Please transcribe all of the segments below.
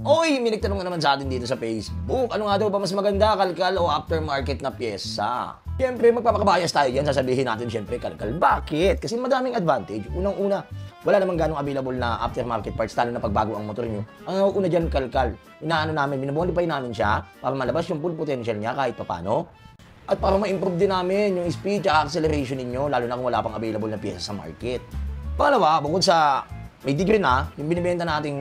Oy, may nagtanong na naman sa atin dito sa Facebook. Ano nga daw ba mas maganda, kalkal o aftermarket na pyesa? Siyempre, magpapakabayas tayo dyan. Sasabihin natin siyempre, kalkal. Bakit? Kasi madaming advantage. Unang-una, wala namang ganong available na aftermarket parts, lalo na pagbago ang motor nyo. Ang una dyan, kalkal. Inaano namin, binabonify namin siya para malabas yung full potential niya kahit papano. At para ma-improve din namin yung speed at acceleration ninyo, lalo na kung wala pang available na pyesa sa market. Pangalawa, bukod sa may degree na, yung binibenta nating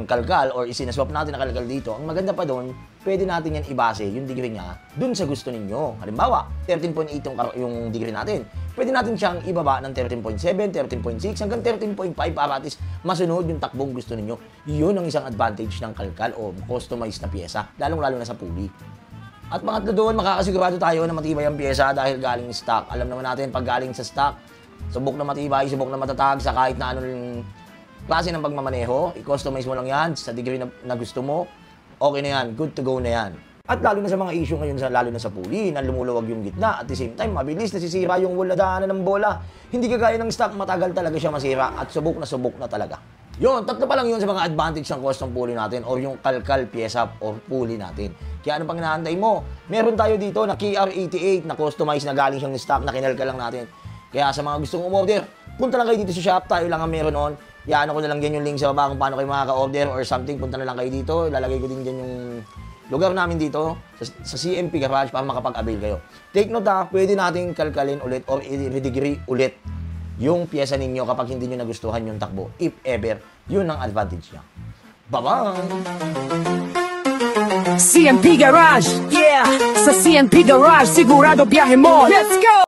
kalkal or isinaswap natin na kalkal dito, ang maganda pa doon, pwede natin yan ibase, yung degree niya, dun sa gusto ninyo. Halimbawa, 13.8 yung degree natin. Pwede natin siyang ibaba ng 13.7, 13.6, hanggang 13.5 para at least masunod yung takbong gusto ninyo. Yun ang isang advantage ng kalkal o customized na pyesa, lalong-lalo na sa pulley. At pangatlo doon, makakasigurado tayo na matibay ang pyesa dahil galing stock. Alam naman natin, pag galing sa stock, subok na matibay, subok na matatag sa kahit na anong klase ng pagmamaneho, i-customize mo lang yan sa degree na gusto mo, okay na yan, good to go na yan. At lalo na sa mga issue ngayon, lalo na sa pulley, na lumuluwag yung gitna, at the same time, mabilis nasisira yung wall na daanan ng bola. Hindi kagaya ng stock, matagal talaga siya masira at subok na talaga. Yun, tatlo pa lang yun sa mga advantage ng custom pulley natin or yung kalkal pyesa or pulley natin. Kaya ano pang inaantay mo? Meron tayo dito na KR88 na customized na galing siyang stock na kinalkal lang natin. Kaya sa mga gustong umorder, punta lang kayo dito sa shop, tayo lang ang meron on. Iano ko na lang dyan yung link sa baba kung paano kayo makaka-order or something. Punta na lang kayo dito. Ilalagay ko din dyan yung lugar namin dito sa CMP Garage para makapag-avail kayo. Take note ha, pwede nating kalkalin ulit or i-redegree ulit yung pyesa ninyo kapag hindi nyo nagustuhan yung takbo. If ever, yun ang advantage niya. Bye-bye! CMP Garage, yeah! Sa CMP Garage, sigurado biyahe mo! Let's go!